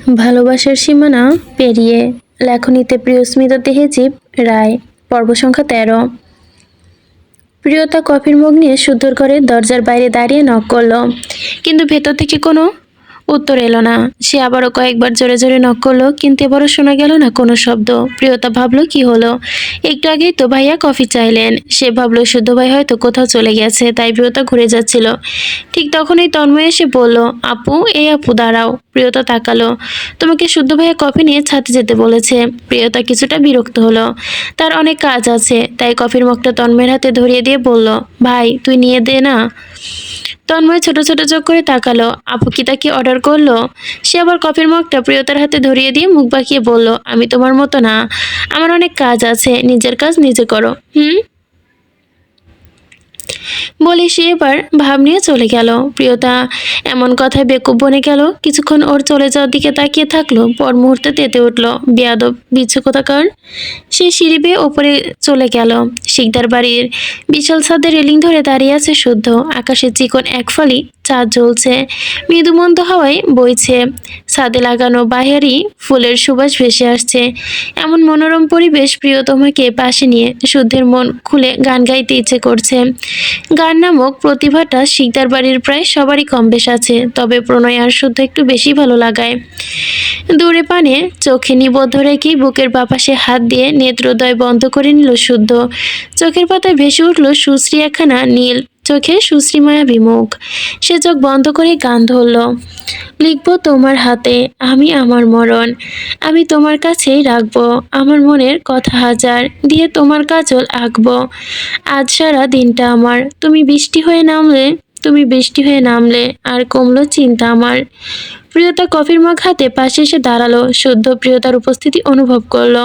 ভালোবাসার সীমানা পেরিয়ে লেখনীতে প্রিয় স্মিতা তেহেজিব রায় পর্ব সংখ্যা ১৩। প্রিয়তা কফির মগ নিয়ে শুদ্ধর ঘরে দরজার বাইরে দাঁড়িয়ে নক করলো, কিন্তু ভেতর থেকে কোনো উত্তর এলো না। সে আবারও কয়েকবার জোরে জোরে নক করলো, কিন্তু এবারও শোনা গেল না কোনো শব্দ। প্রিয়তা ভাবলো কি হলো, একটু আগেই তো ভাইয়া কফি চাইলেন। সে ভাবলো শুদ্ধ ভাই হয়তো কোথাও চলে গেছে, তাই প্রিয়তা ঘুরে যাচ্ছিল। ঠিক তখনই তন্ময় এসে বলল, আপু, এই আপু দাঁড়াও। প্রিয়তা তাকালো। তোমাকে শুদ্ধ ভাইয়া কফি নিয়ে ছাদে যেতে বলেছে। প্রিয়তা কিছুটা বিরক্ত হলো। তার অনেক কাজ আছে, তাই কফির মগটা তন্ময়ের হাতে ধরিয়ে দিয়ে বলল, ভাই তুই নিয়ে দে না। তন্ময় ছোট ছোট চোখ করে তাকালো। আপু কি তাকে অর্ডার করলো? সে আবার কফির মগটা প্রিয়তার হাতে ধরিয়ে দিয়ে মুখ বাঁকিয়ে বলল, আমি তোমার মতো না, আমার অনেক কাজ আছে, নিজের কাজ নিজে করো। বলে সে এবার ভাব নিয়ে চলে গেল। প্রিয়তা এমন কথায় বেকুব বনে গেল। কিছুক্ষণ ওর চলে যাওয়ার দিকে তাকিয়ে থাকলো, পর মুহূর্তে তেতে উঠল, বেয়াদব বিচ্ছু কোথাকার। সে সিঁড়ি বেয়ে ওপরে চলে গেল। শিকদার বাড়ির বিশাল ছাদের রেলিং ধরে দাঁড়িয়ে আছে শুদ্ধ। আকাশে চিকন এক ফালি চাঁদ জ্বলছে, মৃদুমন্দ হাওয়ায় বইছে, ছাদে লাগানো বাহারি ফুলের সুবাস ভেসে আসছে। এমন মনোরম পরিবেশ প্রিয়তমাকে পাশে নিয়ে শুদ্ধের মন খুলে গান গাইতে ইচ্ছে করছে। গান নামক প্রতিভাটা শিকদার বাড়ির প্রায় সবারই কম বেশ আছে, তবে প্রণয় আর শুদ্ধ একটু বেশি ভালো লাগায়। দূরে পানে চোখে নিবদ্ধ রেখে বুকের বাপাশে হাত দিয়ে নেত্রোদয় বন্ধ করে নিল শুদ্ধ। চোখের পাতায় ভেসে উঠল সুশ্রী একখানা নীল চোখে সুশ্রী মায়াবী মুখ। সে চোখ বন্ধ করে গান ধরল, লিখব তোমার হাতে আমি আমার মরণ, আমি তোমার কাছেই রাখবো আমার মনের কথা হাজার, দিয়ে তোমার কাজল আঁকবো আজ সারা দিনটা আমার, তুমি বৃষ্টি হয়ে নামলে আর কমলো চিন্তা আমার। প্রিয়তা কফির মগ হাতে পাশে এসে দাঁড়ালো। শুদ্ধ প্রিয়তার উপস্থিতি অনুভব করলো।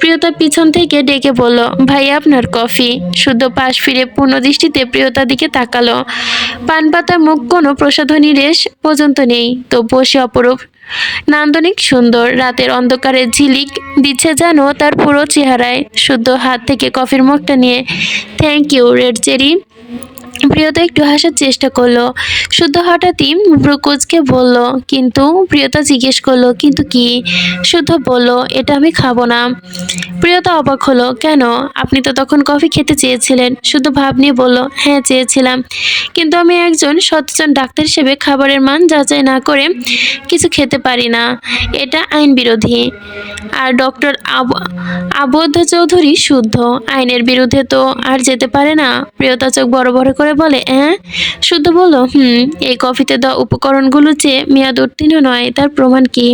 প্রিয়তা পিছন থেকে ডেকে বলল, ভাই আপনার কফি। শুদ্ধ পাশ ফিরে পূর্ণ দৃষ্টিতে প্রিয়তার দিকে তাকালো। পান পাতা মুখ কোনো প্রসাধনী রেশ পর্যন্ত নেই, তবুও সে অপরূপ নান্দনিক সুন্দর। রাতের অন্ধকারে ঝিলিক দিচ্ছে যেন তার পুরো চেহারায়। শুদ্ধ হাত থেকে কফির মগটা নিয়ে, থ্যাংক ইউ রেড চেরি। প্রিয়তা একটু হাসার চেষ্টা করলো। শুদ্ধ হঠাৎই ভ্রু কুঁচকে বলল, কিন্তু? প্রিয়তা জিজ্ঞেস করলো, কিন্তু কি? শুদ্ধ বলল, এটা আমি খাবো না। প্রিয়তা অবাক হলো, কেন? আপনি তো তখন কফি খেতে চেয়েছিলেন। শুদ্ধ ভাব নিয়ে বলল, হ্যাঁ চেয়েছিলাম, কিন্তু আমি একজন সচেতন ডাক্তার হিসেবে খাবারের মান যাচাই না করে কিছু খেতে পারি না, এটা আইন বিরোধী। আর ডক্টর আবদ্ধ চৌধুরী শুদ্ধ, আইনের বিরুদ্ধে তো আর যেতে পারে না। প্রিয়তা চোখ বড় বড় করে বলে, হ্যাঁ? শুদ্ধ বলল, এই কফিতে দেওয়া উপকরণগুলো যে মেয়াদ উত্তীর্ণ নয়, তার প্রমাণ কি?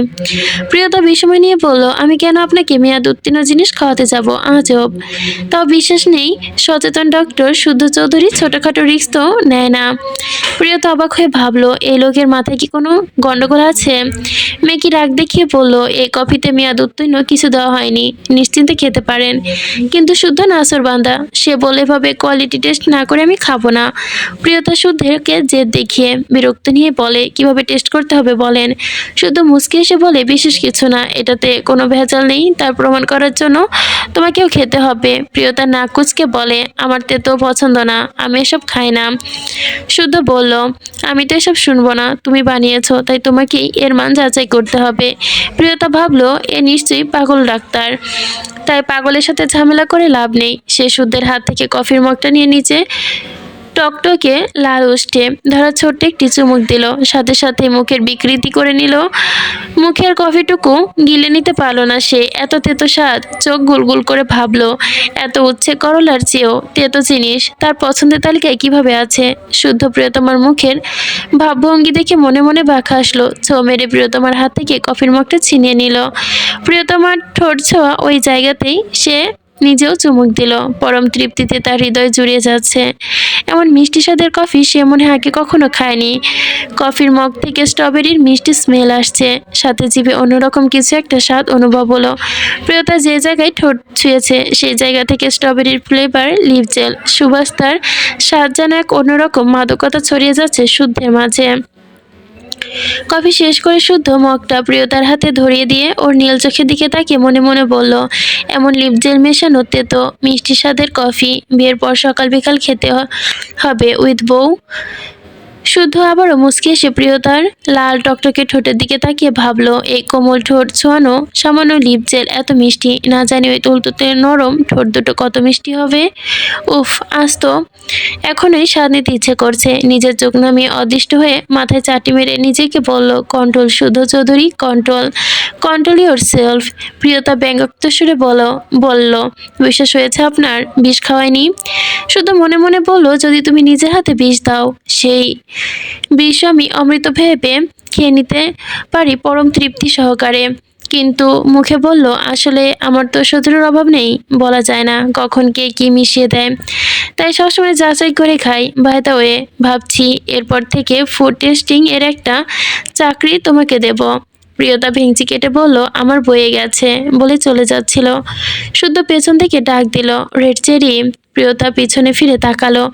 প্রিয়তা বিস্ময় নিয়ে বলল, আমি কেন আপনাকে মেয়াদ উত্তীর্ণ জিনিস খাওয়াতে যাব? আজব। তাও বিশ্বাস নেই সচেতন ডক্টর শুদ্ধ চৌধুরী ছোটখাটো রিস্ক তো নেয় না। প্রিয়তা অবাক হয়ে ভাবলো, এই লোকের মাথায় কি কোনো গন্ডগোল আছে? মেয়েকে রাগ দেখিয়ে বলল, এই কফিতে মেয়াদ উত্তীর্ণ কিছু দেওয়া হয়নি, নিশ্চিন্তে খেতে পারেন। কিন্তু শুদ্ধ নাসরবান্দা, সে বলে ভাবে কোয়ালিটি টেস্ট না করে আমি খাবো না। প্রিয়তা শুদ্ধকে জেদ দেখিয়ে বিরক্ত নিয়ে বলে, কিভাবে টেস্ট করতে হবে বলেন? শুদ্ধ মুচকি এসে বলে, বিশেষ কিছু না, এটাতে কোনো ভেজাল নেই, তার প্রমাণ করার জন্য তোমাকেও খেতে হবে। প্রিয়তা নাক কুচকে বলে, আমার তেতো পছন্দ না, আমি এসব খাই না। শুদ্ধ বলল, আমি তো এসব শুনবো না, তুমি বানিয়েছো, তাই তোমাকেই এর মান যাচাই করতে হবে। প্রিয়তা ভাবলো, এ নিশ্চয়ই পাগল ডাক্তার, তাই পাগলের সাথে ঝামেলা করে লাভ নেই। সে শুদ্ধের হাত থেকে কফির মগটা নিয়ে নিচে টকটকে লাল উষ্ঠে ধরা ছোট্ট একটি চুমুক দিল, সাথে সাথে মুখের বিকৃতি করে নিল। মুখের কফিটুকু গিলে নিতে পারল না সে, এত তেতো স্বাদ। চোখ গুলগুল করে ভাবলো, এত উচ্ছে করলার চেয়েও তেতো জিনিস তার পছন্দের তালিকায় কিভাবে আছে? শুদ্ধ প্রিয়তমার মুখের ভাবভঙ্গি দেখে মনে মনে বাঁকা আসলো। ছো মেরে প্রিয়তমার হাত থেকে কফির মগটা ছিনিয়ে নিল। প্রিয়তমার ঠোঁট ছোঁয়া ওই জায়গাতেই সে নিজেও চুমুক দিল। পরম তৃপ্তিতে তার হৃদয় জুড়িয়ে যাচ্ছে। এমন মিষ্টি স্বাদের কফি সে মনে আগে কখনো খায়নি। কফির মগ থেকে স্ট্রবেরির মিষ্টি স্মেল আসছে, সাথে জিভে অন্যরকম কিছু একটা স্বাদ অনুভব হলো। প্রিয়তা যে জায়গায় ঠোঁট ছুঁয়েছে সেই জায়গা থেকে স্ট্রবেরির ফ্লেভার লিপ জেল সুবাস, তার স্বাদ যেন এক অন্যরকম মাদকতা ছড়িয়ে যাচ্ছে শুদ্ধের মাঝে। কফি শেষ করে শুদ্ধ মগটা প্রিয়তার হাতে ধরিয়ে দিয়ে ওর নীল চোখের দিকে তাকিয়ে মনে মনে বলল, এমন লিপজেল মেশানো তেতো মিষ্টি স্বাদের কফি বিয়ের পর সকাল বিকাল খেতে হবে উইথ বউ। শুদ্ধ আবারও মুচকি এসে প্রিয়তার লাল টকটকে ঠোঁটের দিকে তাকিয়ে ভাবলো, এই কোমল ঠোঁট ছোঁয়ানো সামান্য লিপ জেল এত মিষ্টি, না জানি ওই তুলতুতে নরম ঠোঁট দুটো কত মিষ্টি হবে। উফ, আজ তো এখনই স্বাদ নিতে ইচ্ছে করছে। নিজের চোখ নামিয়ে অদৃষ্ট হয়ে মাথায় চাটি মেরে নিজেকে বলল, control Shuddha Chowdhury, control, control yourself. Priyota ব্যঙ্গাত্মক সুরে বলল, বিশ্বাস হয়েছে আপনার? বিষ খাওয়ায়নি? শুধু মনে মনে বলল, যদি তুমি নিজের হাতে বিষ দাও, সেই বিষ আমি অমৃত ভেবে খেয়ে নিতে পারি পরম তৃপ্তি সহকারে। কিন্তু মুখে বলল, আসলে আমার তো শত্রুর অভাব নেই, বলা যায় না কখন কে কি মিশিয়ে দেয়, তাই সবসময় যাচাই করে খাই। বাই দ্য ওয়ে, ভাবছি এরপর থেকে ফুড টেস্টিং এর একটা চাকরি তোমাকে দেব। প্রিয়তা ভেঙচি কেটে বলল, আমার বয়ে গেছে, বলে চলে যাচ্ছিল। শুদ্ধ পেছন থেকে ডাক দিল, রেড চেরি। প্রিয়তা পিছনে ফিরে তাকালো।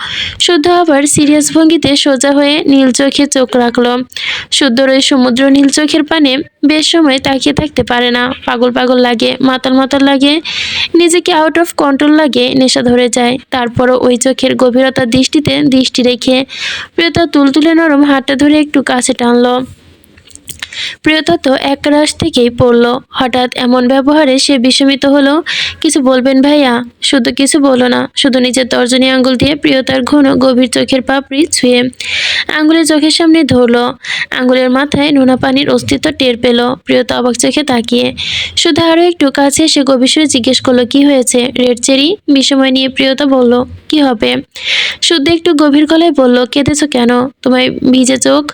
শুদ্ধ আবার সিরিয়াস ভঙ্গিতে সোজা হয়ে নীল চোখে চোখ রাখলো। শুদ্ধর ওই সমুদ্র নীল চোখের পানে বেশ সময় তাকিয়ে থাকতে পারে না। পাগল পাগল লাগে, মাতাল মাতাল লাগে, নিজেকে আউট অফ কন্ট্রোল লাগে, নেশা ধরে যায়। তারপরও ওই চোখের গভীরতার দৃষ্টিতে দৃষ্টি রেখে প্রিয়তা তুলতুলে নরম হাতটা ধরে একটু কাছে টানলো। প্রিয়তা তো একরাশ থেকেই পড়ল। হঠাৎ এমন ব্যবহারে সে বিস্মিত হলো। কিছু বলবেন ভাইয়া? শুধু কিছু বলো না, শুধু নিজের তর্জনী আঙ্গুল দিয়ে প্রিয়তার ঘন গভীর চোখের পাপড়ি ছুঁয়ে আঙ্গুলের চোখের সামনে ধরলো। আঙ্গুলের মাথায় নোনা পানির অস্তিত্ব টের পেল। প্রিয়তা অবাক চোখে তাকিয়ে শুধু আরো একটু কাছে এসে গভীর সুরে জিজ্ঞেস করলো, কি হয়েছে রেড চেরি? বিস্ময় নিয়ে প্রিয়তা বলল, কি হবে? শুদ্ধ একটু গভীর গলায় বলল, কেঁদেছো কেন? তোমার ভিজে চোখ,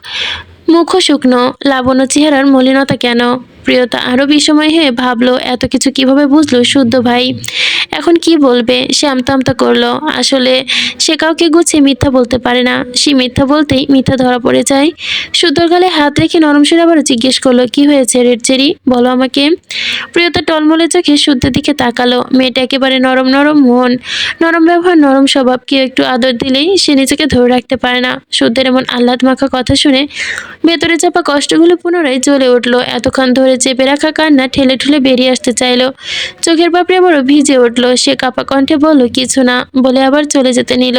মুখও শুকনো, লাবণ্য চেহারার মলিনতা কেন? প্রিয়তা আরো বিস্ময় হয়ে ভাবলো, এত কিছু কিভাবে বুঝলো শুদ্ধ ভাই? এখন কি বলবে? সে আমতা আমতা করলো। আসলে সে কাউকে গুছিয়ে মিথ্যা বলতে পারে না। সে মিথ্যা বলতেই মিথ্যা ধরা পড়ে যায়। শুদ্ধর গালে হাত রেখে নরম সুরে আবার জিজ্ঞেস করলো, কি হয়েছে রেড চেরি? বলো আমাকে। প্রিয়তা টলমলে চোখে শুদ্ধের দিকে তাকালো। মেয়েটা একেবারে নরম নরম মন, নরম ব্যবহার, নরম স্বভাব। কেউ একটু আদর দিলেই সে নিজেকে ধরে রাখতে পারে না। শুদ্ধের এমন আহ্লাদ মাখা কথা শুনে ভেতরে চাপা কষ্টগুলো পুনরায় জ্বলে উঠল। এতক্ষণ ধরে চেপে রাখা কান্না ঠেলে ঠুলে বেরিয়ে আসতে চাইল। চোখের পাপড়ি আবারও ভিজে উঠল। সে কাপা কণ্ঠে বলল, কিছু না, বলে আবার চলে যেতে নিল।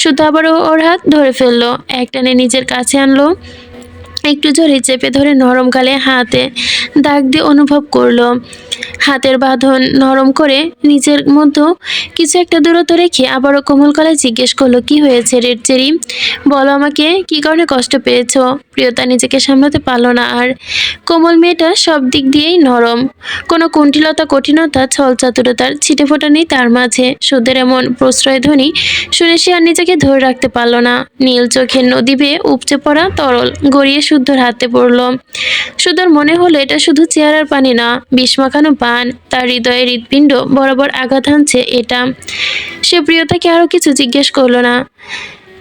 শুধু আবারও ওর হাত ধরে ফেললো, একটানে নিজের কাছে আনলো। একটু জোরে চেপে ধরে নরম গালে হাতে দাগ দিয়ে অনুভব করলো। হাতের বাঁধন নরম করে নিজের মধ্যে কিছু একটা দূরত্ব রেখে আবারও কোমল গলায় জিজ্ঞেস করলো, কি হয়েছে রেড চেরি? বলো আমাকে, কি কারণে কষ্ট পেয়েছো? প্রিয়তা নিজেকে সামলাতে পারলো না আর। কোমল মেয়েটা সব দিক দিয়েই নরম, কোনো কুণ্ঠিলতা, কঠিনতা, ছল চাতুরতার ছিটেফোঁটা নেই তার মাঝে। সুদের এমন প্রশ্রয়ধ্বনি শুনে সে আর নিজেকে ধরে রাখতে পারলো না। নীল চোখের নদী বেয়ে উপচে পড়া তরল গড়িয়ে শুদ্ধর হাতে পড়ল। শুদ্ধর মনে হলো এটা শুধু চেহারার পানি না, বিষ মাখানো পান। তার হৃদয়ে হৃৎপিণ্ড বরাবর আঘাত হানছে এটা। সে প্রিয়তাকে আরো কিছু জিজ্ঞেস করলো না।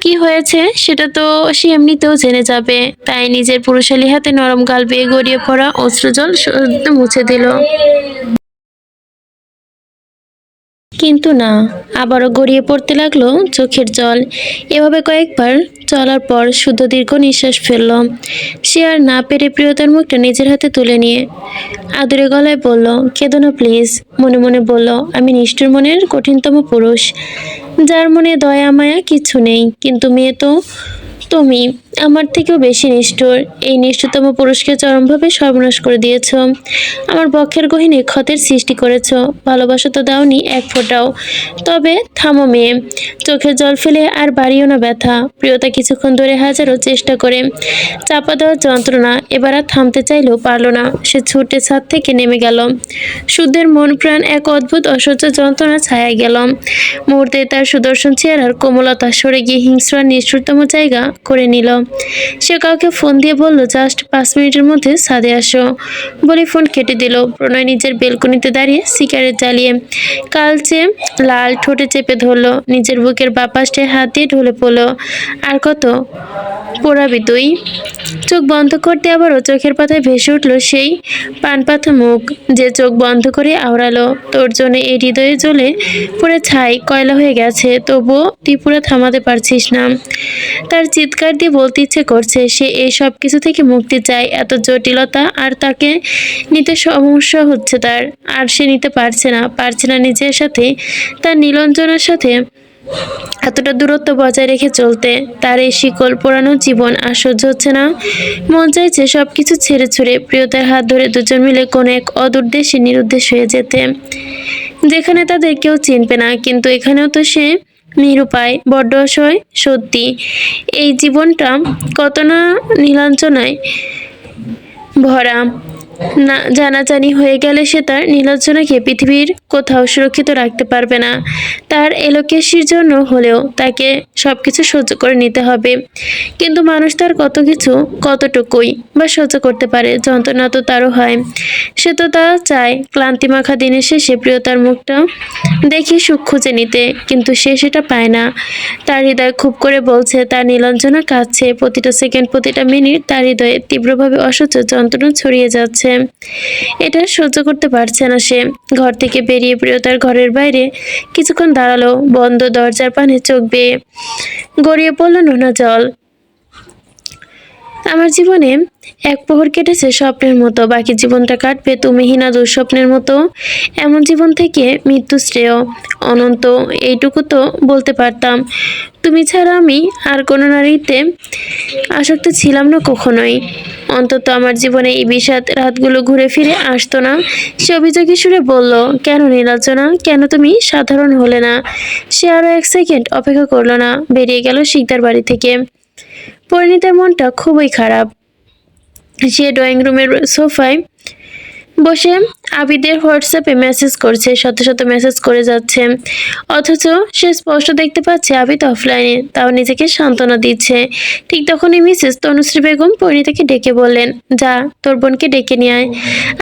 কি হয়েছে সেটা তো সে এমনিতেও জেনে যাবে। তাই নিজের পুরুষালী হাতে নরম গাল বেয়ে গড়িয়ে পড়া অশ্রুজল শুদ্ধ মুছে দিল। কিন্তু না, আবারও গড়িয়ে পড়তে লাগলো চোখের জল। এভাবে কয়েকবার চলার পর শুদ্ধ দীর্ঘ নিঃশ্বাস ফেলল। সে আর না পেরে প্রিয়তার মুখটা নিজের হাতে তুলে নিয়ে আদুরে গলায় বলল, কেঁদো না প্লিজ। মনে মনে বলল, আমি নিষ্ঠুর মনের কঠিনতম পুরুষ, যার মনে দয়া মায়া কিছু নেই। কিন্তু মেয়ে তো তুমি আমার থেকেও বেশি নিষ্ঠুর। এই নিষ্ঠুরতম পুরুষকে চরমভাবে সর্বনাশ করে দিয়েছ। আমার বক্ষের গহীনে ক্ষতের সৃষ্টি করেছ। ভালোবাসা তো দাওনি এক ফোঁটাও। তবে থামো মেয়ে, চোখের জল ফেলে আর বাড়িও না ব্যথা। প্রিয়তা কিছুক্ষণ ধরে হাজারো চেষ্টা করে চাপা দেওয়ার যন্ত্রণা এবার আর থামতে চাইলেও পারল না। সে ছুটে ছাদ থেকে নেমে গেল। শুদ্ধের মন প্রাণ এক অদ্ভুত অসহ্য যন্ত্রণা ছায়ায় গেল। মুহূর্তে তার সুদর্শন চেহারার কোমলতা সরে গিয়ে হিংস্র আর নিষ্ঠুরতম জায়গা করে নিল। সে কাউকে ফোন দিয়ে বলল, জাস্ট 5 মিনিটের মধ্যে ছাদে আসো। বলে ফোন কেটে দিল। প্রণয় নিজের বেলকনিতে দাঁড়িয়ে সিগারেট জ্বালিয়ে কালচে লাল ঠোঁটে চেপে ধরলো। নিজের বুকের বাপাসটায় হাত দিয়ে ঢলে পড়ল। আর কত পোড়াবি তুই? চোখ বন্ধ করতে আবারও চোখের পাতায় ভেসে উঠল সেই পানপাথা মুখ, যে চোখ বন্ধ করে আওড়ালো, তোর জন্য এই হৃদয়ে জ্বলে পুরে ছাই কয়লা হয়ে গেছে, তবুও তুই পুরো থামাতে পারছিস না। তার চিৎকার দিয়ে বলতে ইচ্ছে করছে সে এই সব কিছু থেকে মুক্তি চায়। এত জটিলতা আর তাকে নিতে সমস্যা হচ্ছে তার, আর সে নিতে পারছে না নিজের সাথে, তার নীলঞ্জনার সাথে এতটা দূরত্ব বজায় রেখে চলতে। তার এই শিকল পোড়ানো জীবন আর সহ্য হচ্ছে না। মন চাইছে সবকিছু ছেড়ে ছুড়ে প্রিয়তার হাত ধরে দুজন মিলে কোনো এক অদূর দেশে নিরুদ্দেশ হয়ে যেতে, যেখানে তাদের কেউ চিনবে না। কিন্তু এখানেও তো সে নিরুপায়, বড্ড অসহায়। সত্যি এই জীবনটা কত না নীলাঞ্জনায় ভরা। না জানাজানি হয়ে গেলে সে তার নীলাঞ্জনাকে পৃথিবীর কোথাও সুরক্ষিত রাখতে পারবে না। তার এলোকেশির জন্য হলেও তাকে সবকিছু সহ্য করে নিতে হবে। কিন্তু মানুষ তার কত কিছু কতটুকুই বা সহ্য করতে পারে, যন্ত্রণা তো তারও হয়। সে তো তা চায় ক্লান্তিমাখা দিনের শেষে প্রিয়তার মুখটা দেখে সুখ খুঁজে নিতে, কিন্তু সে সেটা পায় না। তার হৃদয় খুব করে বলছে, তার নীলাঞ্জনা কাঁদছে, প্রতিটা সেকেন্ড প্রতিটা মিনিট তার হৃদয়ে তীব্রভাবে অসহ্য যন্ত্রণা ছড়িয়ে যাচ্ছে। এটা সহ্য করতে পারছে না সে। ঘর থেকে বেরিয়ে প্রিয়তার ঘরের বাইরে কিছুক্ষণ দাঁড়ালো, বন্ধ দরজার পানে চোখ বেয়ে গড়িয়ে পড়ল নোনা জল। আমার জীবনে এক প্রহর কেটেছে স্বপ্নের মতো, বাকি জীবনটা কাটবে তুমিহীনা দুঃস্বপ্নের মতো। এমন জীবন থেকে মৃত্যু শ্রেয়। অনন্ত এইটুকু তো বলতে পারতাম। তুমি ছাড়া আমি আর কোনো নারীতে আসক্ত ছিলাম না কখনোই। অন্তত আমার জীবনে এই বিষাদ রাতগুলো ঘুরে ফিরে আসতো না। সে অভিযোগী সুরে বলল, কেন নীলাঞ্জনা, কেন তুমি সাধারণ হলে না? সে আরো এক সেকেন্ড অপেক্ষা করলো না, বেরিয়ে গেল শিকদার বাড়ি থেকে। পরিণীতার মনটা খুবই খারাপ। সে ড্রয়িং রুমের সোফায় বসে আবিদের হোয়াটসঅ্যাপে মেসেজ করছে, শত শত মেসেজ করে যাচ্ছে। অথচ সে স্পষ্ট দেখতে পাচ্ছে আবিদ অফলাইনে, তাও নিজেকে সান্ত্বনা দিচ্ছে। ঠিক তখনই মিসেস তনুশ্রী বেগম পরিণীতাকে ডেকে বললেন, যা তোর বোনকে ডেকে নিয়ে আয়,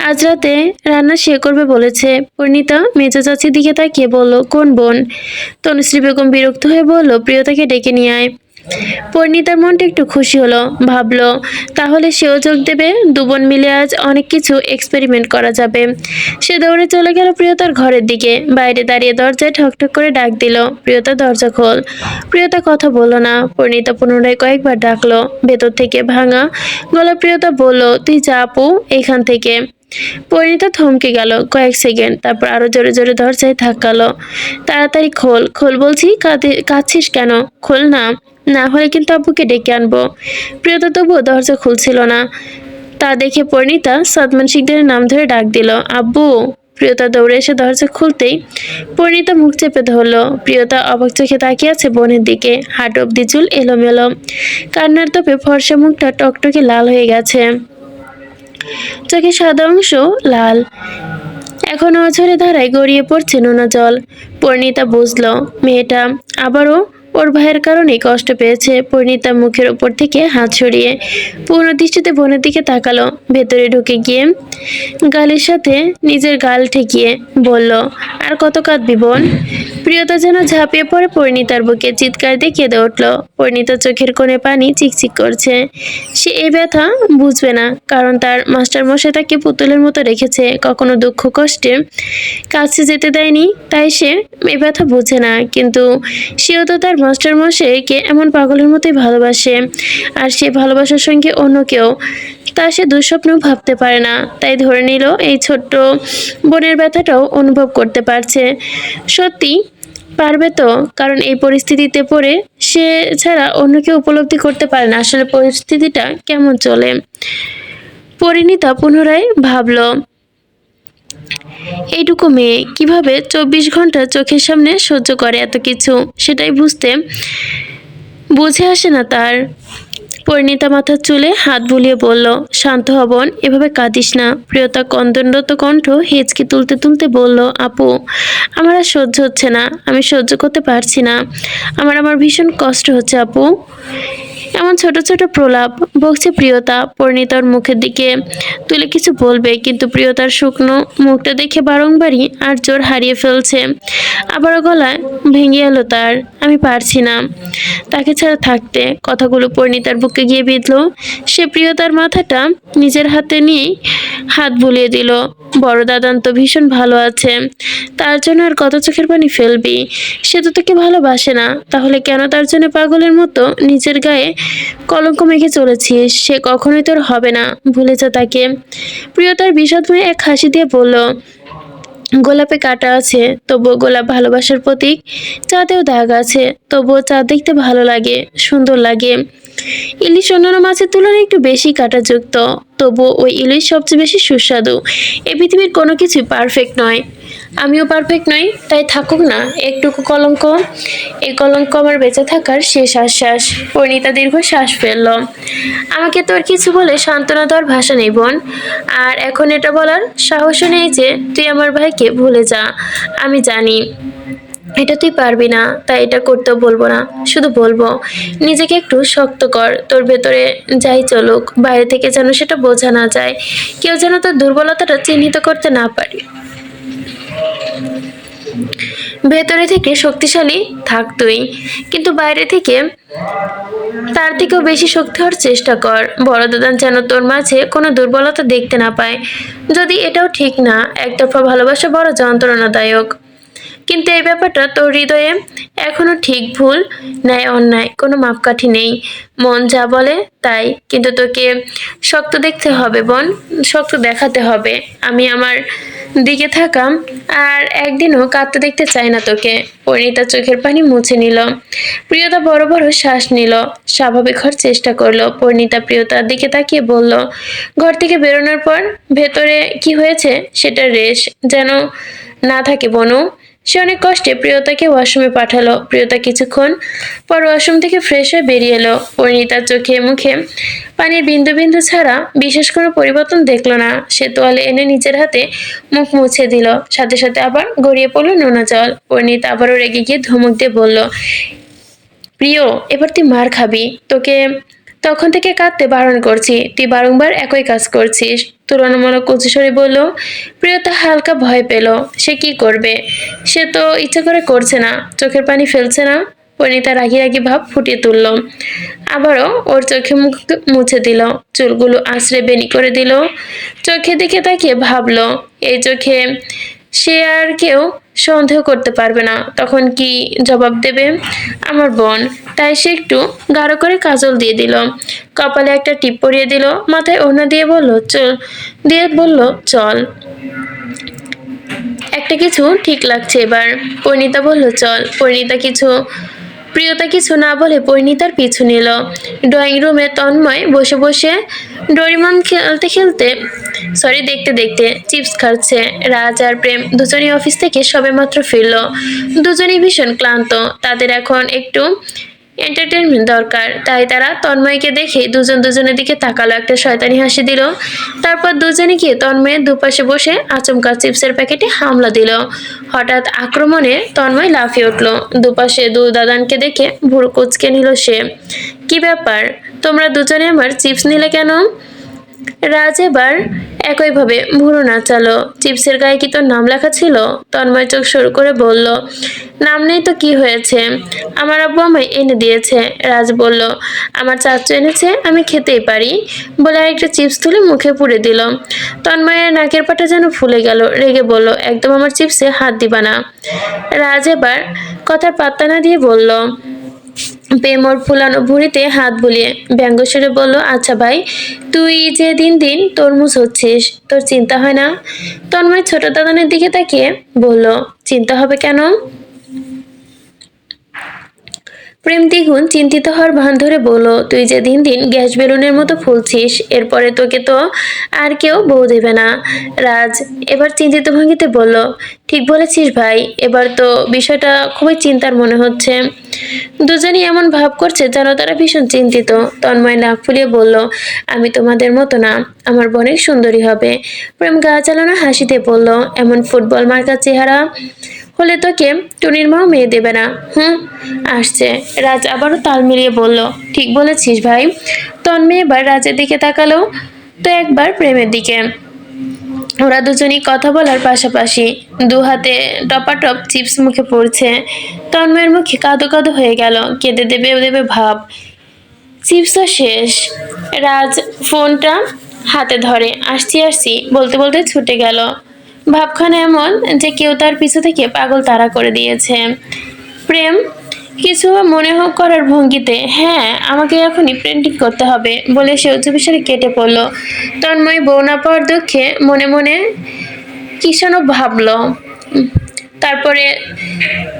আজ রাতে রান্না সে করবে বলেছে। পরিণীতা মেজো চাচির দিকে তাকিয়ে বলল, কোন বোন? তনুশ্রী বেগম বিরক্ত হয়ে বলল, প্রিয়তাকে ডেকে নিয়ে আয়। পরিণীতার মনটা একটু খুশি হলো, ভাবলো তাহলে সেও যোগ দেবে, দুবোন মিলে আজ অনেক কিছু এক্সপেরিমেন্ট করা যাবে। সে দৌড়ে চলে গেল প্রিয়তার ঘরের দিকে। বাইরে দাঁড়িয়ে দরজায় ঠকঠক করে ডাক দিল, প্রিয়তা দরজা খোল। প্রিয়তা কথা বলল না। পরিণীতা পুনরায় কয়েকবার ডাকলো। ভেতর থেকে ভাঙা গলা প্রিয়তা বলল, তুই যা আপু এইখান থেকে। পরিণীতা থমকে গেল কয়েক সেকেন্ড, তারপর আরো জোরে জোরে দরজায় ধাক্কালো। তাড়াতাড়ি খোল, খোল বলছি, কাঁদছিস কেন? খোল না, না হলে কিন্তু আব্বুকে ডেকে আনবো। প্রিয়তা তবুও দরজা খুলছিল না। তা দেখে পরিণীতা সাদমান শিকদারের নাম ধরে ডাক দিল, আব্বু। প্রিয়তা দৌড়ে এসে দরজা খুলতেই পরিণীতা মুখ চেপে ধরলো। প্রিয়তা অবাক চোখে তাকিয়ে আছে বোনের দিকে, হাট অব্দি চুল এলোমেলো, কান্নার তোপে ফর্সা মুখটা টকটকে লাল হয়ে গেছে, চোখে সাদা অংশ লাল, এখনো অঝরে ধারায় গড়িয়ে পড়ছে নোনা জল। পরিণীতা বুঝলো মেয়েটা আবারও ওর ভাইয়ের কারণেই কষ্ট পেয়েছে। পরিণীতা মুখের উপর থেকে হাত সরিয়ে পূর্ণ দৃষ্টিতে বোনের দিকে তাকালো। ভেতরে ঢুকে গিয়ে গালের সাথে নিজের গাল ঠেকিয়ে বলল, আর কত কাঁদবি বোন? প্রিয়তা যেন ঝাঁপিয়ে পড়ে পরিণীতার বুকে, চিৎকার দিয়ে কেঁদে উঠল। পরিণীতা চোখের কোণে পানি চিকচিক করছে। সে এই ব্যথা বুঝবে না, কারণ তার মাস্টার মশাই তাকে পুতুলের মতো রেখেছে, কখনো দুঃখ কষ্টে কাছে যেতে দেয়নি, তাই সে এই ব্যথা বুঝে না। কিন্তু সেও তো তার মাস্টার মশাইকে এমন পাগলের মতোই ভালোবাসে, আর সে ভালোবাসার সঙ্গে অন্য কেউ তা সে দুঃস্বপ্নেও ভাবতে পারে না। তাই ধরে নিল এই ছোট্ট বোনের ব্যথাটাও অনুভব করতে পারছে। সত্যি পারবে তো, কারণ এই পরিস্থিতিতে পড়ে সে ছাড়া অন্য কেউ উপলব্ধি করতে পারে না আসলে পরিস্থিতিটা কেমন চলে। পরিণীতা পুনরায় ভাবলো, এইটুকু মেয়ে কিভাবে 24 ঘন্টা চোখের সামনে সহ্য করে এত কিছু, সেটাই বুঝে আসে না তার। পরিণীতা মাথার চুলে হাত বুলিয়ে বলল, শান্ত হ বোন, এভাবে কাঁদিস না। প্রিয়তা কন্দনরত কণ্ঠ হেঁচকি তুলতে তুলতে বলল, আপু আমার আর সহ্য হচ্ছে না, আমি সহ্য করতে পারছি না, আমার ভীষণ কষ্ট হচ্ছে আপু। এমন ছোট ছোট প্রলাপ বকছে প্রিয়তা। পরিণীতার মুখের দিকে তুলে কিছু বলবে, কিন্তু প্রিয়তার শুকনো মুখটা দেখে বারংবারই আর জোর হারিয়ে ফেলছে। আবারও গলায় ভেঙে এলো তার, আমি পারছি না তাকে ছাড়া থাকতে। কথাগুলো পরিণীতার বুকে গিয়ে বিঁধল। সে প্রিয়তার মাথাটা নিজের হাতে নিয়ে হাত বুলিয়ে দিল। বড় দাদান তো ভীষণ ভালো আছে, তার জন্য আর কত চোখের পানি ফেলবি? সে তো তোকে ভালোবাসে না, তাহলে কেন তার জন্য পাগলের মতো নিজের গায়ে কলঙ্ক মেখে চলেছিস? সে কখনোই তোর হবে না, ভুলে যা তাকে। প্রিয়তার বিষাদময় এক হাসি দিয়ে বলল, গোলাপে কাঁটা আছে, তবুও গোলাপ ভালোবাসার প্রতীক। চাঁদেও দাগ আছে, তবুও চাঁদ দেখতে ভালো লাগে, সুন্দর লাগে। ইলিশ অন্যান্য মাছের তুলনায় একটু বেশি কাঁটাযুক্ত, তবুও ওই ইলিশ সবচেয়ে বেশি সুস্বাদু। এই পৃথিবীর কোনো কিছুই পারফেক্ট নয়, আমিও পারফেক্ট নই, তাই থাকুক না একটুকু কলঙ্ক। এই কলঙ্ক আমার বেঁচে থাকার শেষ আশ্বাস। পরিণীতা দীর্ঘ শ্বাস ফেলল। আমাকে তোর কিছু বলে সান্ত্বনা দেওয়ার ভাষা নেই বোন, আর এখন এটা বলার সাহসও নেই যে তুই আমার ভাইকে ভুলে যা। আমি জানি এটা তুই পারবি না, তাই এটা করতেও বলবো না, শুধু বলবো নিজেকে একটু শক্ত কর। তোর ভেতরে যাই চলুক, বাইরে থেকে যেন সেটা বোঝা না যায়, কেউ যেন তোর দুর্বলতাটা চিহ্নিত করতে না পারে। ভেতরে থেকে শক্তিশালী থাক তুই, কিন্তু বাইরে থেকে তার থেকেও বেশি শক্তি হওয়ার চেষ্টা কর। বড় দাদা যেন তোর মাঝে কোনো দুর্বলতা দেখতে না পায়। যদি এটাও ঠিক না, একতরফা ভালোবাসা বড় যন্ত্রণাদায়ক, কিন্তু এই ব্যাপারটা তোর হৃদয়ে এখনো ঠিক ভুল ন্যায় অন্যায় কোনো মাপকাঠি নেই। মন যা বলে তাই, কিন্তু তোকে শক্ত দেখতে হবে বোন, শক্ত দেখাতে হবে। আমি আমার দিকে থাকাম, আর একদিনও কাঁদতে দেখতে চাই না তোকে। পরিণীতা চোখের পানি মুছে নিল। প্রিয়তা বড় বড় শ্বাস নিল, স্বাভাবিক হওয়ার চেষ্টা করলো। পরিণীতা প্রিয়তার দিকে তাকিয়ে বলল, ঘর থেকে বেরোনোর পর ভেতরে কি হয়েছে সেটা রেশ যেন না থাকে বনু। সে অনেক কষ্টে প্রিয়তাকে ওয়াশরুমে পাঠালো। প্রিয়তা কিছুক্ষণ পর ওয়াশরুম থেকে ফ্রেশ হয়ে বেরিয়ে এলো। পরিণীতার চোখে মুখে পানির বিন্দু বিন্দু ছাড়া বিশেষ কোনো পরিবর্তন দেখলো না। সে তোয়ালে এনে নিজের হাতে মুখ মুছে দিল, সাথে সাথে আবার গড়িয়ে পড়লো নোনা জল। পরিণীতা আবারও রেগে গিয়ে ধমক দিয়ে বলল, প্রিয়, এবার তুই মার খাবি। তোকে তখন থেকে কাঁদতে বারণ করছি, তুই বারংবার একই কাজ করছিস। তুলনামূলক উচ্চস্বরে বলল। প্রিয়তা হালকা ভয় পেল। সে কি করবে? সে তো ইচ্ছে করে করছে না, চোখের পানি ফেলছে না। পরিণীতা রাগি রাগি ভাব ফুটিয়ে তুলল, আবারও ওর চোখে মুখ মুছে দিল, চুলগুলো আঁচড়ে বেনি করে দিল। চোখের দিকে তাকিয়ে ভাবলো, এই চোখে সে আর কেউ সন্দেহ করতে পারবে না। তখন কি জবাব দেবে? আমার বোন। তাই সে একটু গাঢ় করে কাজল দিয়ে দিল, কপালে একটা টিপ পরিয়ে দিল, মাথায় ওড়না দিয়ে বলল চল, একটা কিছু ঠিক লাগছে এবার। পরিণীতা বলল চল। প্রিয়তা কিছু না বলে পরিণীতার পিছু নিল। ড্রয়িং রুমে তন্ময় বসে বসে ডোরিমন দেখতে দেখতে চিপস খাচ্ছে। রাজ আর প্রেম দুজনেই অফিস থেকে সবেমাত্র ফিরল। দুজনেই ভীষণ ক্লান্ত, তাদের এখন একটু এন্টারটেনমেন্ট দরকার। তাই তারা তন্ময়কে দেখে দুজনের দিকে তাকালো, একটা শয়তানি হাসি দিল। তারপর দুজনে গিয়ে তন্ময়ের দুপাশে বসে আচমকা চিপসের প্যাকেটে হামলা দিল। হঠাৎ আক্রমণে তন্ময় লাফিয়ে উঠল। দুপাশে দু দাদানকে দেখে ভুরু কুঁচকে নিল সে। কি ব্যাপার, তোমরা দুজনে আমার চিপস নিলে কেন? রাজ এবার একইভাবে ভুরু নাচালো। চিপসের গায়ে কি তোর নাম লেখা ছিল? তন্ময় চোখ শুরু করে বলল, নাম নেই তো কি হয়েছে, আমার আব্বু আমায় এনে দিয়েছে। রাজ বলল, আমার চাচু এনেছে, আমি খেতেই পারি, বলে আরেকটা চিপস তুলে মুখে পুরে দিল। তন্ময়ের নাকের পাটা যেন ফুলে গেল, রেগে বলল, একদম আমার চিপসে হাত দিবা না। রাজ এবার কথার পাত্তা না দিয়ে বলল, প্রেমর ফুলানো ভুঁড়িতে হাত বুলিয়ে ব্যঙ্গস্বরে বলল, আচ্ছা ভাই, তুই যে দিন দিন তরমুজ হচ্ছিস, তোর চিন্তা হয় না? তন্ময় ছোট দাদানের দিকে তাকিয়ে বলল, চিন্তা হবে কেন? প্রেম দ্বিগুণ চিন্তিত হওয়ার ভান ধরে বলল, তুই যে দিন দিন গ্যাস বেলুনের মতো ফুলছিস, এরপরে তোকে তো আর কেউ বউ দেবে না। রাজ এবার চিন্তিত ভঙ্গিতে বলল, ঠিক বলেছিস ভাই, এবার তো বিষয়টা খুবই চিন্তার মনে হচ্ছে। দুজনই এমন ভাব করছে যেন তারা ভীষণ চিন্তিত। তন্ময় নাক ফুলিয়ে বলল, আমি তোমাদের মতো না, আমার বোনের সুন্দরী হবে। প্রেম গা চালানো হাসিতে বলল, এমন ফুটবল মার্কা চেহারা হলে তোকে টুনির মাও মেয়ে দেবে না। আসছে। রাজ আবারও তাল মিলিয়ে বলল, ঠিক বলেছিস ভাই। তন্ময় এবার রাজের দিকে তাকালো, তো একবার প্রেমের দিকে। ওরা দুজনই কথা বলার পাশাপাশি দু হাতে টপাটপ চিপস মুখে পড়ছে। তন্ময়ের মুখে কাঁদো কাঁদো হয়ে গেল, কেঁদে দেবে দেবে ভাব। চিপসও শেষ। রাজ ফোনটা হাতে ধরে আসছি বলতে বলতে ছুটে গেল। ভাবখানা এমন যে কেউ তার পিছু থেকে পাগল তাড়া করে দিয়েছে। প্রেম কিছু মনে করার ভঙ্গিতে, হ্যাঁ আমাকে এখনই প্রিন্টিং করতে হবে বলে সে উচ্চবিস্বরে কেটে পড়ল। তন্ময় বউ না পাওয়ার দুঃখে মনে মনে কি যেন ভাবল। তারপরে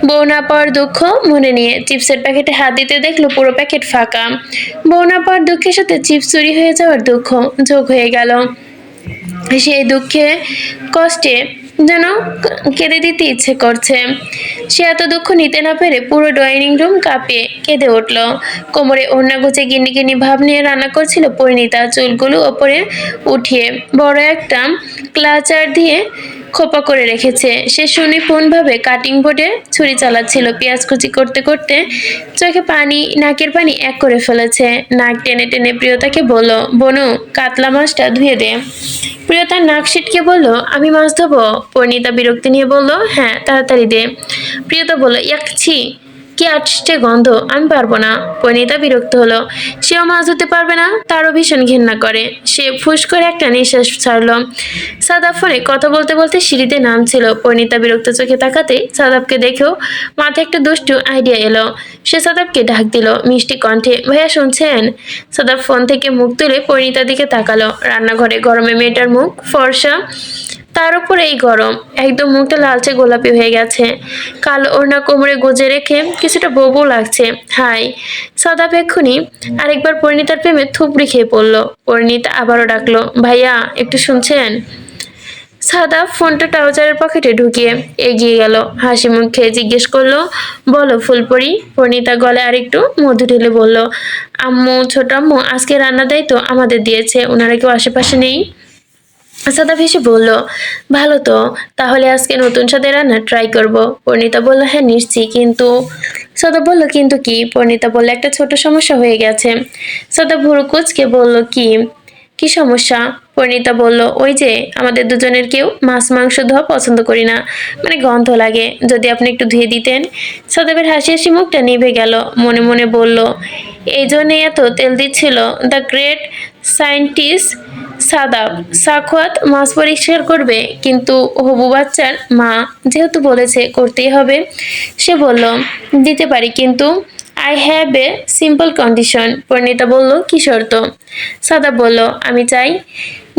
বউ না পাওয়ার দুঃখ মনে নিয়ে চিপসের প্যাকেটে হাত দিতে দেখলো পুরো প্যাকেট ফাঁকা। বউ না পাওয়ার দুঃখের সাথে চিপস চুরি হয়ে যাওয়ার দুঃখ যোগ হয়ে গেল। সেই দুঃখে কষ্টে যেন কেঁদে দিতে ইচ্ছে করছে। সে এত দুঃখ নিতে না পেরে পুরো ডাইনিং রুম কাঁপিয়ে কেঁদে উঠল। কোমরে ওড়না গুছে গিন্নি গিন্নি ভাব নিয়ে রান্না করছিল পরিণীতা, চুলগুলো ওপরে উঠিয়ে বড় একটা ক্লাচার দিয়ে খোপা করে রেখেছে। সে সুনিপুণভাবে কাটিং বোর্ডে ছুরি চালাচ্ছিল। পেঁয়াজ কুচি করতে করতে চোখে পানি, নাকের পানি এক করে ফেলেছে। নাক টেনে টেনে প্রিয়তাকে বলল, বনু কাতলা মাছটা ধুয়ে দে। প্রিয়তার নাক সিটকে বলল, আমি মাছ ধোবো? পরিণীতা বিরক্তি নিয়ে বলল, হ্যাঁ তাড়াতাড়ি দে। প্রিয়তা বলল, ইয়াকছি, কি আষ্টে গন্ধ, আমি পারবো না। পরিণীতা বিরক্ত হলো। সেও মাছ ধরতে পারবে না, তারও ভীষণ ঘেন্না করে। সে ফুস করে একটা নিঃশ্বাস ছাড়লো। সাদাব ফোনে কথা বলতে বলতে সিঁড়িতে নামছিল। পরিণীতা বিরক্ত চোখে তাকাতে সাদাবকে দেখেও মাথায় একটা দুষ্টু আইডিয়া এলো। সে সাদাবকে ডাক দিল মিষ্টি কণ্ঠে, ভাইয়া শুনছেন? সাদাব ফোন থেকে মুখ তুলে পরিণীতার দিকে তাকালো। রান্নাঘরে গরমে মেয়েটার মুখ ফর্সা, তার উপরে এই গরম, একদম মুখটা লালচে গোলাপি হয়ে গেছে। কালো ওড়না কোমরে গুজে রেখে কিছুটা বউ লাগছে। হাই। সাদাব এক্ষুনি আরেকবার পরিণীতার প্রেমে থুবড়ি খেয়ে পড়লো। পরিণীতা আবারও ডাকলো, ভাইয়া একটু শুনছেন? সাদাব ফোনটা ট্রাউজারের পকেটে ঢুকিয়ে এগিয়ে গেল। হাসি মুখে জিজ্ঞেস করলো, বলো ফুলপরি। পরিণীতা গলায় আরেকটু মধু ঢেলে বলল, আম্মু, ছোট আম্মু আজকে রান্না দায়িত্ব আমাদের দিয়েছে, ওনারা কেউ আশেপাশে নেই? সাদাব হেসে বলল, ভালো তো, তাহলে আজকে নতুন স্বাদের রান্না ট্রাই করব। পরিণীতা বলল, হ্যাঁ নিশ্চয়ই, কিন্তু। সাদাব বলল, কিন্তু কি? পরিণীতা বলল, একটা ছোট সমস্যা হয়ে গেছে। সাদাব ভুরু কুঁচকে বলল, কি? কি সমস্যা? পরিণীতা বলল, ওই যে আমাদের দুজনের কেউ মাছ মাংস ধোয়া পছন্দ করি না, মানে গন্ধ লাগে, যদি আপনি একটু ধুয়ে দিতেন। সাদাবের হাসি হাসি মুখটা নিভে গেল। মনে মনে বলল, এই জন্যই এত তেল দিচ্ছিল the great scientist Sadab. Sakhawat মাছ পরিষ্কার করবে, কিন্তু হবু বাচ্চার মা যেহেতু বলেছে করতেই হবে, সে বলল, দিতে পারি, কিন্তু I have a simple condition. Parineeta বলল, কি শর্ত? সাদাব বলল, আমি চাই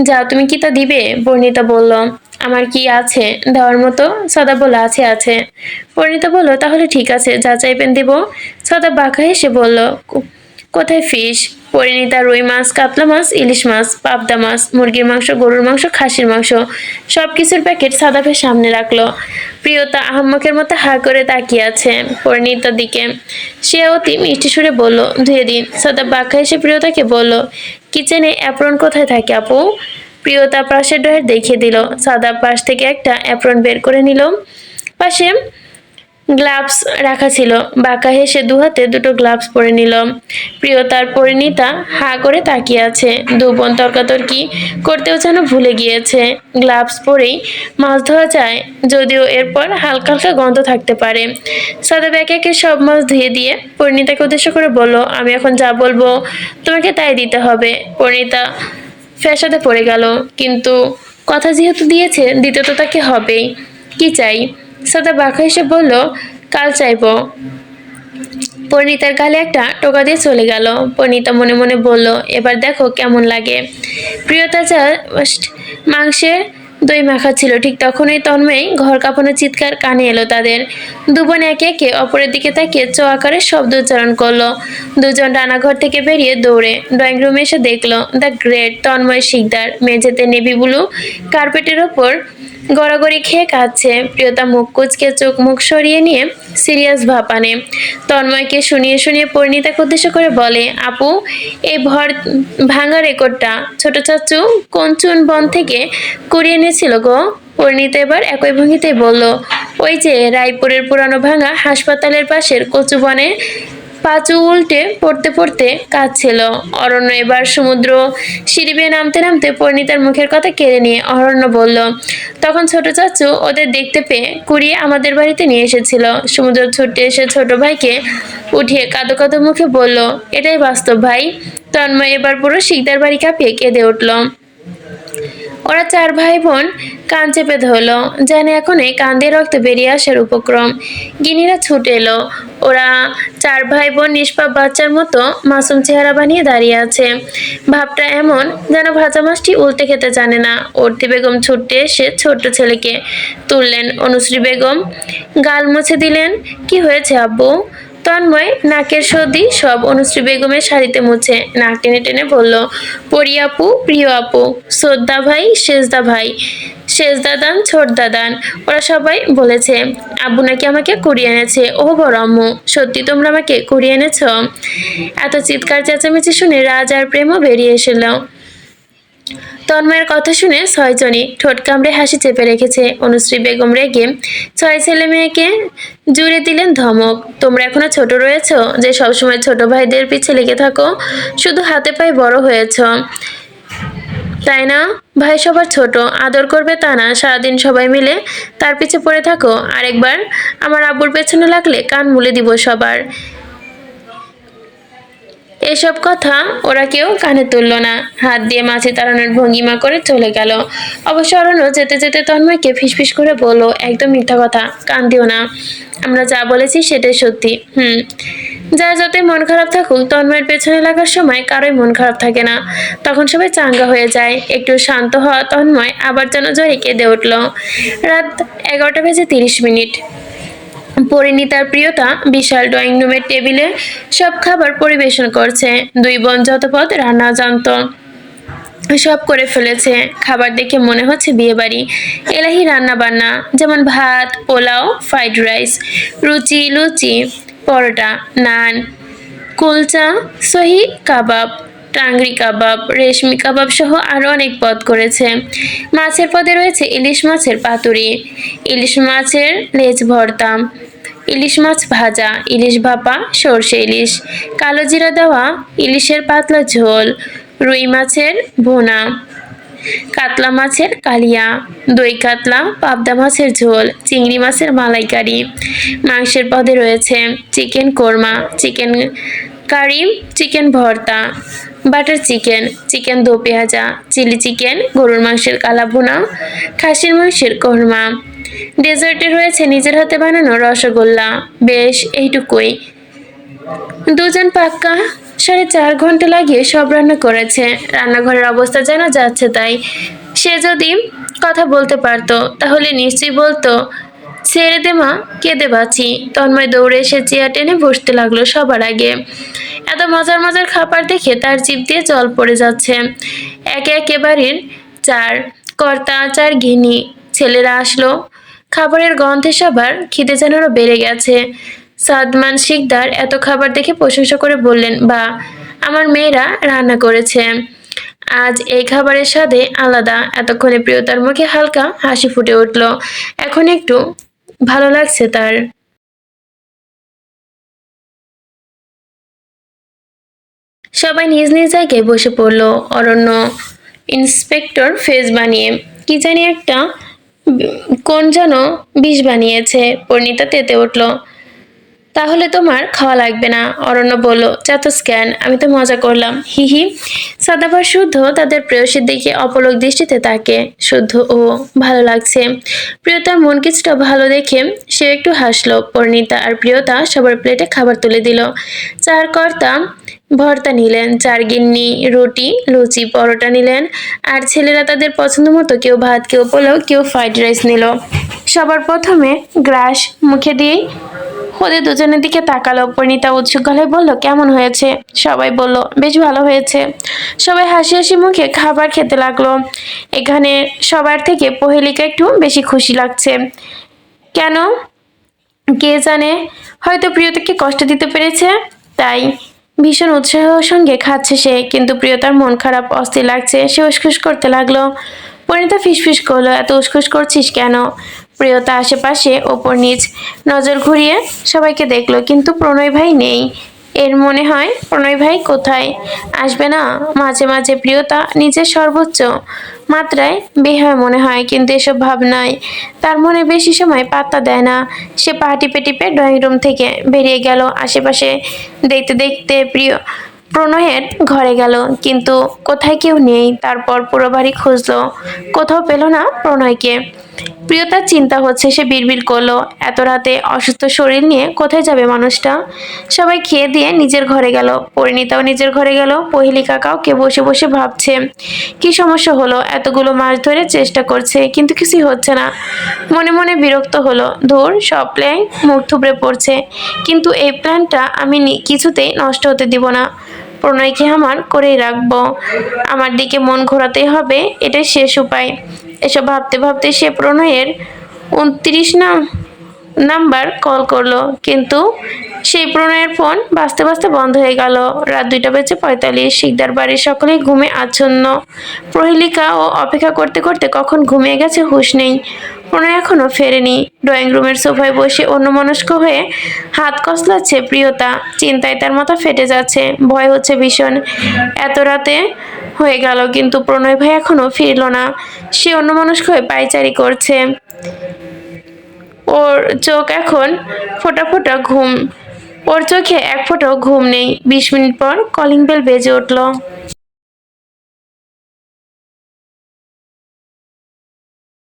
যাও, তুমি কি তা দিবে? পরিণীতা বলল, আমার কি আছে দেওয়ার মতো? সাদাব বলল, আছে আছে। পরিণীতা বলল, তাহলে ঠিক আছে, যা চাইবেন দেব। সাদাব বাঁকা হেসে বলল, কোথায় ফিশ? পরিণীতা রুই মাছ, কাতলা মাছ, ইলিশ মাছ, পাবদা মাছ, মুরগির মাংস, গরুর মাংস, খাসির মাংস সব কিছুর প্যাকেট সাদাবের সামনে রাখলো। প্রিয়তা আহাম্মকের মতো হা করে তাকিয়ে আছে পরিণীতার দিকে। সে অতি মিষ্টি সুরে বলল, ধুয়ে দিন। সাদাব বাঁকা এসে প্রিয়তাকে বলল, কিচেনে অ্যাপ্রন কোথায় থাকে আপু? প্রিয়তা পাশের ড্রয়ার দেখিয়ে দিল। সাদাব পাশ থেকে একটা অ্যাপ্রন বের করে নিল। পাশে গ্লাভস রাখা ছিল। বাঁকা হেসে দুহাতে দুটো গ্লাভস পরে নিল। প্রিয়তার পরিণীতা হা করে তাকিয়ে আছে। দু বোন তর্কাতর্কি করতেও যেন ভুলে গিয়েছে। গ্লাভস পরেই মাছ ধোয়া যায়, যদিও এরপর হালকা হালকা গন্ধ থাকতে পারে। সাদাব একে একে সব মাছ ধুয়ে দিয়ে পরিণীতাকে উদ্দেশ্য করে বলল, আমি এখন যা বলবো তোমাকে তাই দিতে হবে। পরিণীতা ফ্যাসাদে পড়ে গেল, কিন্তু কথা যেহেতু দিয়েছে দিতে তো তাকে হবেই। কি চাই? সাদাব বাঁকা হেসে বলল, কাল চাইবো। পরিণীতার গালে একটা টোকা দিয়ে চলে গেল। পরিণীতা মনে মনে বলল, এবার দেখো কেমন লাগে। প্রিয়তা জাস্ট মাংসের দই মাখা ছিল, ঠিক তখনই তন্ময় ঘর কাঁপানো চিৎকার কানে এলো তাদের। দুবোন একে একে অপরের দিকে তাকিয়ে চ আকারে শব্দ উচ্চারণ করলো। দুজন রান্নাঘর থেকে বেরিয়ে দৌড়ে ড্রয়িং রুমে এসে দেখলো দ্য গ্রেট তন্ময় শিকদার মেঝেতে নেভি ব্লু কার্পেটের ওপর গড়াগড়ি খেয়ে কাঁদছে। প্রিয়তা মুখ কুচকে চোখ মুখ সরিয়ে নিয়ে সিরিয়াস ভাব আনে। তন্ময়কে শুনিয়ে শুনিয়ে পরিণীতাকে উদ্দেশ্য করে বলে, আপু, এই ভর ভাঙা রেকর্ডটা ছোট চাচু কোন চুন বন থেকে কুড়িয়ে এনেছিল গো? পরিণীতা এবার একই ভঙ্গিতেই বলল, ওই যে রায়পুরের পুরানো ভাঙা হাসপাতালের পাশের কচু বনে পাঁচু উল্টে পড়তে পড়তে কাঁদছিল। অরণ্য এবার সমুদ্র সিঁড়ি বেয়ে নামতে নামতে পরিণীতার মুখের কথা কেড়ে নিয়ে অরণ্য বলল, তখন ছোট চাচু ওদের দেখতে পেয়ে কুড়িয়ে আমাদের বাড়িতে নিয়ে এসেছিল। সমুদ্র ছুটে এসে ছোট ভাইকে উঠিয়ে কাঁদো কাঁদো মুখে বলল, এটাই বাস্তব ভাই। তন্ময় এবার পুরো শিকদার বাড়ি কাঁপিয়ে কেঁদে উঠল। ওরা চার ভাই বোন কান চেপে ধরলো, যেন এখনই কান দিয়ে রক্ত বেরিয়ে আসার উপক্রম। গিনিরা ছুটে এলো। ওরা চার ভাই বোন নিষ্পাপ বাচ্চার মতো মাসুম চেহারা বানিয়ে দাঁড়িয়ে আছে। ভাবটা এমন যেন ভাজা মাছটি উল্টে খেতে জানে না। অর্তি বেগম ছুটতে এসে ছোট্ট ছেলেকে তুললেন। অনুশ্রী বেগম গাল মুছে দিলেন। কি হয়েছে আব্বু? তন্ময় নাকের সর্দি সব অনুশ্রী বেগমের শাড়িতে মুছে নাক টেনে টেনে বলল, পরি আপু, প্রিয় আপু, শ্রদ্ধা ভাই, শেষদা ভাই, শেষ দাদান, ছোট দাদান, ওরা সবাই বলেছে আব্বু নাকি আমাকে কুড়িয়ে এনেছে। ও বড় আম্মু, সত্যি তোমরা আমাকে কুড়িয়ে এনেছ? এত চিৎকার চেঁচামেচি শুনে রাজ আর প্রেমও বেরিয়ে এসেল। তন্ময়ের কথা শুনে ছয়জনই ঠোঁট কামড়ে হাসি চেপে রেখেছে। অনুশ্রী বেগম রেগে ছয় ছেলে মেয়েকে জুড়ে দিলেন ধমক, তোমরা এখনো ছোট রয়েছ যে সবসময় ছোট ভাইদের পিছে লেগে থাকো, শুধু হাতে পায়ে বড় হয়েছ তাই না? ভাই সবার ছোট, আদর করবে তা না, সারাদিন সবাই মিলে তার পিছে পড়ে থাকো। আরেকবার আমার আব্বুর পেছনে লাগলে কান মুলে দিব সবার। এসব কথা ওরা কেউ কানে তুলল না। হাত দিয়ে মাছি তাড়ানোর ভঙ্গিমা করে চলে গেল। অবশ্য অরণ্য যেতে যেতে তন্ময়কে ফিসফিস করে বলল, একদম মিথ্যা কথা, কান দিও না, আমরা যা বলেছি সেটাই সত্যি। যা যতই মন খারাপ থাকুক, তন্ময়ের পেছনে লাগার সময় কারোই মন খারাপ থাকে না। তখন সবাই চাঙ্গা হয়ে যায়। একটু শান্ত হওয়া তন্ময় আবার যেন জোরে কেঁদে উঠল। রাত 11:30। পরিণীতার প্রিয়তা বিশাল ড্রয়িং রুমের টেবিলে সব খাবার পরিবেশন করছে। দুই বোন যত পদ রান্না জানত সব করে ফেলেছে। খাবার দেখে মনে হচ্ছে বিয়ে বাড়ি। এলাহি রান্না বান্না, যেমন ভাত, পোলাও, ফ্রাইড রাইস, রুচি, লুচি, পরোটা, নান, কুলচা, সহি কাবাব, টাংরি কাবাব, রেশমি কাবাব সহ আরও অনেক পদ করেছে। মাছের পদে রয়েছে ইলিশ মাছের পাতুরি, ইলিশ মাছের লেজ ভর্তা, ইলিশ মাছ ভাজা, ইলিশ ভাপা, সর্ষে ইলিশ, কালো জিরা দেওয়া ইলিশের পাতলা ঝোল, রুই মাছের ভুনা, কাতলা মাছের কালিয়া, দই কাতলা, পাবদা মাছের ঝোল, চিংড়ি মাছের মালাইকারি। মাংসের পদে রয়েছে chicken korma, chicken curry, chicken bharta, butter chicken, chicken dopiaza, chilli chicken, গরুর মাংসের কালা ভুনা, খাসির মাংসের কোরমা। ডেজার্টে রয়েছে নিজের হাতে বানানো রসগোল্লা। বেশ, এইটুকুই। দুজন পাক্কা 4.5 ঘন্টা লাগিয়ে সব রান্না করেছে। রান্নাঘরের অবস্থা যেন যাচ্ছে তাই। সে যদি কথা বলতে পারতো তাহলে নিশ্চয়ই বলতো, ছেড়ে দে মা, কেঁদে বাঁচি। তন্ময় দৌড়ে এসে চেয়ার টেনে বসতে লাগলো সবার আগে। এত মজার মজার খাবার দেখে তার জিভ দিয়ে জল পড়ে যাচ্ছে। একে একে বাড়ির চার কর্তা, চার গিন্নি ছেলেরা আসলো। খাবারের গন্ধে সবার খিদে যেন আরো বেড়ে গেছে। সাদমান শিকদার এত খাবার দেখে প্রশংসা করে বললেন, বা, আমার মেয়েরা রান্না করেছে আজ, এই খাবারের স্বাদে আলাদা। এতক্ষণে প্রিয়তার মুখে হালকা হাসি ফুটে উঠল। এখন একটু ভালো লাগছে তার। সবাই নিজ নিজ জায়গায় বসে পড়ল। অরণ্য ইন্সপেক্টর ফেস বানিয়ে কি জানি একটা কোন যেন বিষ বানিয়েছে। পরিণীতা তেতে উঠল। তাহলে তোমার খাওয়া লাগবে না, অরণ্য বলল। চাতস জ্ঞান, আমি তো মজা করলাম, হিহি। সাদাবার শুদ্ধ তাদের প্রেয়সীর দিকে অপলক দৃষ্টিতে তাকে। শুদ্ধ ও ভালো লাগছে। প্রিয়তার মন কিছুটা ভালো দেখে সে একটু হাসলো। পরিণীতা আর প্রিয়তা সবার প্লেটে খাবার তুলে দিল। চার কর্তা ভর্তা নিলেন, চার গিন্নি রুটি, লুচি, পরোটা নিলেন, আর ছেলেরা তাদের পছন্দ মতো কেউ ভাত, কেউ পোলাও, কেউ ফ্রাইড রাইস নিল। সবার প্রথমে গ্রাস মুখে দিয়েই ওদের দুজনের দিকে তাকালো। পরিণীতা উৎসুক গলায় বলল, কেমন হয়েছে? সবাই বলল, বেশ ভালো হয়েছে। সবাই হাসি হাসি মুখে খাবার খেতে লাগলো। এখানে সবার থেকে পহেলিকা একটু বেশি খুশি লাগছে। কেন কে জানে, হয়তো প্রিয়তাকে কষ্ট দিতে পেরেছে, তাই ভীষণ উৎসাহের সঙ্গে খাচ্ছে সে। কিন্তু প্রিয়তার মন খারাপ, অস্থির লাগছে। সে উসখুস করতে লাগলো। পরিণীতা ফিসফিস করলো, এত উসখুস করছিস কেন? প্রিয়তা আশেপাশে ওপর নিচ নজর ঘুরিয়ে সবাইকে দেখলো, কিন্তু প্রণয় ভাই নেই। এর মনে হয় প্রণয় ভাই কোথায়? আসবে না মাঝে মাঝে? প্রিয়তা নিজের সর্বোচ্চ মাত্রায় বেহায় মনে হয়, কিন্তু এসব ভাবনায় তার মনে বেশি সময় পাত্তা দেয় না। সে পা টিপে টিপে ড্রয়িং রুম থেকে বেরিয়ে গেল। আশেপাশে দেখতে দেখতে প্রণয়ের ঘরে গেল, কিন্তু কোথায় কেউ নেই। তারপর পুরো বাড়ি খুঁজলো, কোথাও পেল না প্রণয়কে। প্রিয়তার চিন্তা হচ্ছে, সে বিড়বিড় করলো, এত রাতে অসুস্থ শরীর নিয়ে কোথায় যাবে মানুষটা। সবাই খেয়ে দিয়ে নিজের ঘরে গেল, পরিণীতাও নিজের ঘরে গেল। পহেলিকা কাউকে বসে বসে ভাবছে কি সমস্যা হলো, এতগুলো মাস ধরে চেষ্টা করছে কিন্তু কিছুই হচ্ছে না। মনে মনে বিরক্ত হলো, ধুর, সব প্ল্যান মুখ থুবড়ে পড়ছে। কিন্তু এই প্ল্যানটা আমি কিছুতেই নষ্ট হতে দিব না। প্রণয়কে আমার করেই রাখবো, আমার দিকে মন ঘোরাতেই হবে, এটাই শেষ উপায়। এসব ভাবতে ভাবতে সে প্রণয়ের 29 নাম্বার কল করলো, কিন্তু সেই প্রণয়ের ফোন বাজতে বাজতে বন্ধ হয়ে গেল। রাত 2:45। শিকদার বাড়ির সকলেই ঘুমে আচ্ছন্ন। প্রহেলিকা ও অপেক্ষা করতে করতে কখন ঘুমিয়ে গেছে হুঁশ নেই। প্রণয় এখনো ফেরেনি। ড্রয়িং রুমের সোফায় বসে অন্যমনস্ক হয়ে হাত কসলাচ্ছে প্রিয়তা। চিন্তায় তার মাথা ফেটে যাচ্ছে, ভয় হচ্ছে ভীষণ। এত রাতে হয়ে গেল কিন্তু প্রণয় ভাই এখনো ফিরল না। সে অন্যমনস্ক হয়ে পায়চারি করছে। ওর চোখ এখন ফোঁটা ফোঁটা ঘুম, ওর চোখে এক ফোঁটাও ঘুম নেই। 20 মিনিট পর কলিং বেল বেজে উঠল।